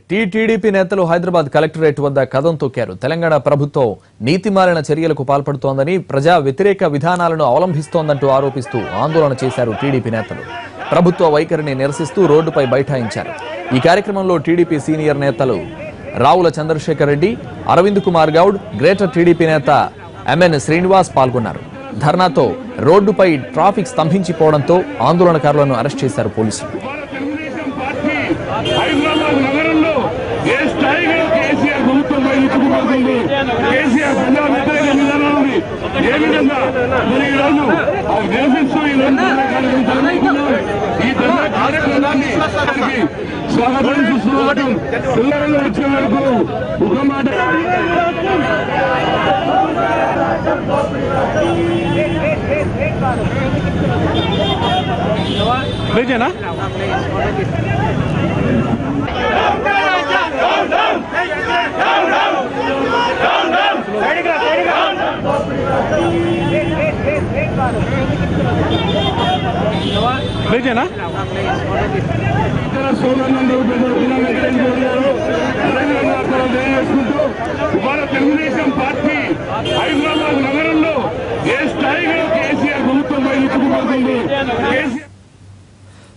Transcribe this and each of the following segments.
TDP నేతలు Hyderabad collectorate వద్ద కదం తొక్కారు. తెలంగాణ ప్రభుత్వం నీతిమాలిన చర్యలకు పాల్పడుతోందని, ప్రజా వ్యతిరేక విధానాలను అవలంబిస్తోందంటూ ఆరోపిస్తూ ఆందోళన చేశారు టీడీపీ నేతలు. ప్రభుత్వ వైఖరిని నిరసిస్తూ రోడ్డుపై బైఠాయించారు. ఈ కార్యక్రమంలో టీడీపీ సీనియర్ నేతలు రావుల చంద్రశేఖర్ రెడ్డి, అరవింద్ కుమార్ గౌడ్, గ్రేటర్ టీడీపీ నేత ఎంఎన్ శ్రీనివాస్ పాల్గొన్నారు. ధర్నాతో రోడ్డుపై ట్రాఫిక్ స్తంభించిపోవడంతో ఆందోళనకారులను అరెస్ట్ చేశారు పోలీసులు. హైదరాబాద్ నగరంలో ఏ స్థాయిగా కేసీఆర్ ప్రభుత్వం ఎత్తుకుపోతుంది, కేసీఆర్ ప్రజా వ్యతిరేక విధానాన్ని ఏ విధంగా మరి ఈరోజు నిరసిస్తూ ఈ ధర్నా కార్యక్రమాన్ని స్వాగతిస్తున్నాం. పిల్లలు వచ్చే వరకు ఒక మాట भेजना भेजना తెలుగుదేశం పార్టీ హైదరాబాద్ నగరంలో ఏ స్థాయిగా కేసీఆర్ ప్రభుత్వం ఎత్తుకుపోతుంది.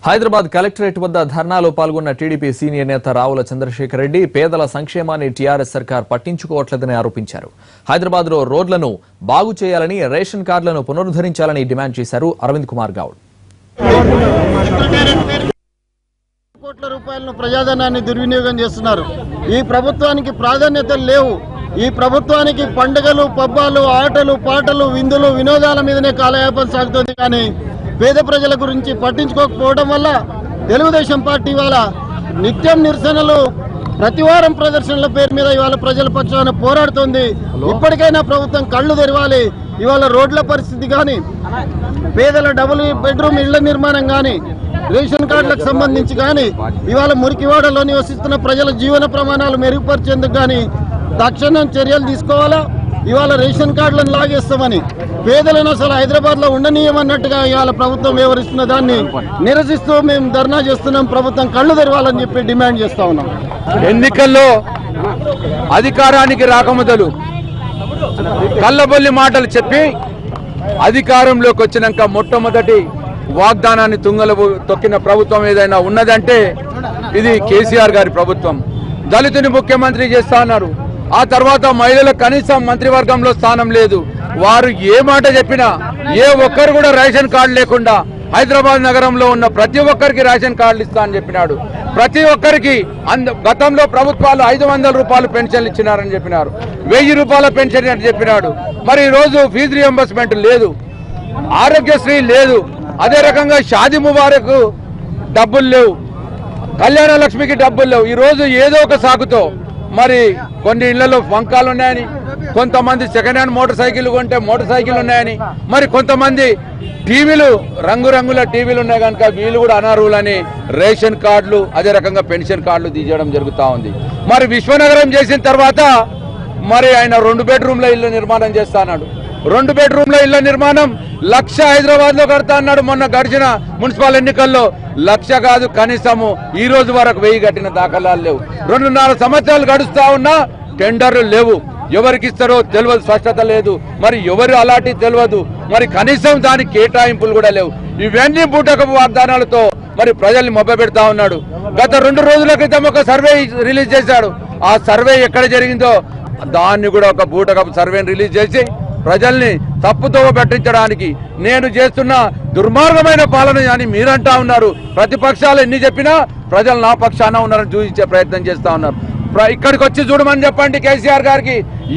హైదరాబాద్ కలెక్టరేట్ వద్ద ధర్నాలో పాల్గొన్న టీడీపీ సీనియర్ నేత రావుల చంద్రశేఖర్ రెడ్డి పేదల సంక్షేమాన్ని టీఆర్ఎస్ సర్కార్ పట్టించుకోవట్లేదని ఆరోపించారు. హైదరాబాద్ లో రోడ్లను బాగు చేయాలని, రేషన్ కార్డులను పునరుద్ధరించాలని డిమాండ్ చేశారు. అరవింద్ కుమార్ గౌడ్ కోట్ల రూపాయలను ప్రజాధనాన్ని దుర్వినియోగం చేస్తున్నారు. ఈ ప్రభుత్వానికి ప్రాధాన్యతలు లేవు. ఈ ప్రభుత్వానికి పండుగలు, పబ్బాలు, ఆటలు, పాటలు, విందులు, వినోదాల మీదనే కాలయాపన సాగుతుంది. కానీ పేద ప్రజల గురించి పట్టించుకోకపోవడం వల్ల తెలుగుదేశం పార్టీ ఇవాళ నిత్యం నిరసనలు, ప్రతివారం ప్రదర్శనల పేరు మీద ఇవాళ ప్రజల పక్షాన పోరాడుతోంది. ఇప్పటికైనా ప్రభుత్వం కళ్ళు తెరవాలి. ఇవాళ రోడ్ల పరిస్థితి కానీ, పేదల డబుల్ బెడ్రూమ్ ఇళ్ల నిర్మాణం కానీ, రేషన్ కార్డులకు సంబంధించి కానీ, ఇవాళ మురికివాడలో నివసిస్తున్న ప్రజల జీవన ప్రమాణాలు మెరుగుపరిచేందుకు కానీ తక్షణం చర్యలు తీసుకోవాలా. ఇవాళ రేషన్ కార్డులను లాగేస్తామని, పేదలను అసలు హైదరాబాద్ లో ఉండనీయమన్నట్టుగా ఇవాళ ప్రభుత్వం వ్యవహరిస్తున్న దాన్ని నిరసిస్తూ మేము ధర్నా చేస్తున్నాం. ప్రభుత్వం కళ్ళు తెరవాలని చెప్పి డిమాండ్ చేస్తా ఉన్నాం. ఎన్నికల్లో అధికారానికి రాకముదలు కళ్ళబొల్లి మాటలు చెప్పి అధికారంలోకి వచ్చినాక మొట్టమొదటి వాగ్దానాన్ని తుంగలు తొక్కిన ప్రభుత్వం ఏదైనా ఉన్నదంటే ఇది కేసీఆర్ గారి ప్రభుత్వం. దళితుని ముఖ్యమంత్రి చేస్తా అన్నారు. ఆ తర్వాత మహిళలకు కనీసం మంత్రివర్గంలో స్థానం లేదు. వారు ఏ మాట చెప్పినా, ఏ ఒక్కరు కూడా రేషన్ కార్డు లేకుండా హైదరాబాద్ నగరంలో ఉన్న ప్రతి ఒక్కరికి రేషన్ కార్డులు ఇస్తా అని చెప్పినాడు. ప్రతి ఒక్కరికి గతంలో ప్రభుత్వాలు 500 రూపాయలు పెన్షన్లు ఇచ్చినారని చెప్పినారు. 1000 రూపాయల పెన్షన్ అని చెప్పినాడు. మరి ఈ రోజు ఫీజు రియంబర్స్మెంట్ లేదు, ఆరోగ్యశ్రీ లేదు, అదే రకంగా షాదీ ముబారక్ డబ్బులు లేవు, కళ్యాణ లక్ష్మికి డబ్బులు లేవు. ఈ రోజు ఏదో ఒక సాకుతో మరి కొన్ని ఇళ్లలో వంకాలు ఉన్నాయని, కొంతమంది సెకండ్ హ్యాండ్ మోటార్ సైకిల్ కొంటే మోటార్ సైకిల్ ఉన్నాయని, మరి కొంతమంది టీవీలు రంగురంగుల టీవీలు ఉన్నాయి కనుక వీళ్ళు కూడా అనర్హులని రేషన్ కార్డులు, అదే రకంగా పెన్షన్ కార్డులు తీయడం జరుగుతూ ఉంది. మరి విశ్వనగరం చేసిన తర్వాత మరి ఆయన 2 బెడ్రూమ్ల ఇళ్ల నిర్మాణం చేస్తా అన్నాడు. 2 బెడ్రూమ్ల ఇళ్ల నిర్మాణం 1,00,000 హైదరాబాద్ లో కడతా అన్నాడు. మొన్న గడిచిన మున్సిపల్ ఎన్నికల్లో 1,00,000 కాదు, కనీసము ఈ రోజు వరకు 1000 కట్టిన దాఖలాలు లేవు. 2.5 సంవత్సరాలు గడుస్తా ఉన్నా టెండర్లు లేవు. ఎవరికి ఇస్తారో తెలియదు, స్పష్టత లేదు. మరి ఎవరు అలాంటి తెలియదు. మరి కనీసం దానికి కేటాయింపులు కూడా లేవు. ఇవన్నీ బూటకపు వాగ్దానాలతో మరి ప్రజల్ని మభ్యపెడతా ఉన్నాడు. గత 2 రోజుల క్రితం ఒక సర్వే రిలీజ్ చేశాడు. ఆ సర్వే ఎక్కడ జరిగిందో దాన్ని కూడా ఒక బూటకపు సర్వేని రిలీజ్ చేసి ప్రజల్ని తప్పుదోవ పట్టించడానికి నేను చేస్తున్న దుర్మార్గమైన పాలన అని మీరంటా ఉన్నారు. ప్రతిపక్షాలు ఎన్ని చెప్పినా ప్రజలు నా పక్షాన ఉన్నారని చూపించే ప్రయత్నం చేస్తా ఉన్నారు. ఇక్కడికి వచ్చి చూడమని చెప్పండి కేసీఆర్ గారికి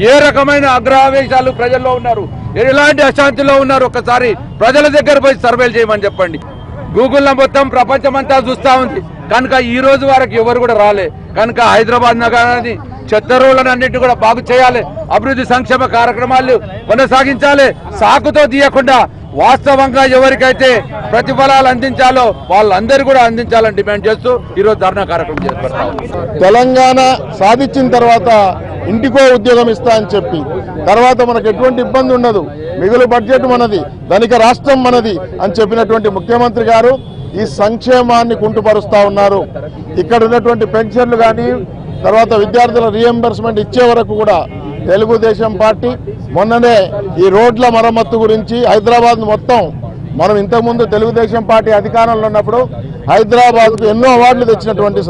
ఏ రకమైన అగ్రహావేశాలు ప్రజల్లో ఉన్నారు, ఎలాంటి అశాంతిలో ఉన్నారు. ఒక్కసారి ప్రజల దగ్గర పోయి సర్వేలు చేయమని చెప్పండి. గూగుల్లో మొత్తం ప్రపంచమంతా చూస్తా ఉంది కనుక ఈ రోజు వరకు ఎవరు కూడా రాలే. కనుక హైదరాబాద్ నగరాన్ని చెత్త రోడ్లన్నింటినీ కూడా బాగు చేయాలి, అభివృద్ధి సంక్షేమ కార్యక్రమాలు కొనసాగించాలి. సాకుతో తీయకుండా వాస్తవంగా ఎవరికైతే ప్రతిఫలాలు అందించాలో వాళ్ళందరూ కూడా అందించాలని డిమాండ్ చేస్తూ ఈరోజు ధర్నా కార్యక్రమం చేపడతాం. తెలంగాణ సాధించిన తర్వాత ఇంటికో ఉద్యోగం ఇస్తా అని చెప్పి తర్వాత మనకు ఎటువంటి ఇబ్బంది ఉండదు, మిగులు బడ్జెట్ మనది, ధనిక రాష్ట్రం మనది అని చెప్పినటువంటి ముఖ్యమంత్రి గారు ఈ సంక్షేమాన్ని కుంటుపరుస్తూ ఉన్నారు. ఇక్కడ ఉన్నటువంటి పెన్షన్లు కానీ తర్వాత విద్యార్థుల రీఎంబర్స్మెంట్ ఇచ్చే వరకు కూడా తెలుగుదేశం పార్టీ మొన్ననే ఈ రోడ్ల మరమ్మత్తు గురించి హైదరాబాద్ మొత్తం మనం ఇంతకుముందు తెలుగుదేశం పార్టీ అధికారంలో ఉన్నప్పుడు హైదరాబాద్కు ఎన్నో అవార్డులు తెచ్చినటువంటి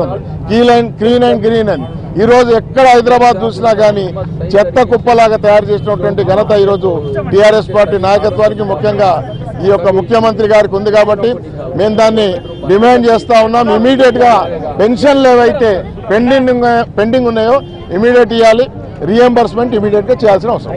క్లీన్ అండ్ గ్రీన్ అని ఈరోజు ఎక్కడ హైదరాబాద్ చూసినా కానీ చెత్త కుప్పలాగా తయారు చేసినటువంటి ఘనత ఈరోజు టీఆర్ఎస్ పార్టీ నాయకత్వానికి ముఖ్యంగా ఈ యొక్క ముఖ్యమంత్రి గారికి ఉంది. కాబట్టి మేము దాన్ని డిమాండ్ చేస్తా ఉన్నాం. ఇమీడియట్ గా పెన్షన్లు ఏవైతే పెండింగ్ ఉన్నాయో ఇమీడియట్ ఇవ్వాలి, రీఎంబర్స్మెంట్ ఇమీడియట్ గా చేయాల్సిన అవసరం.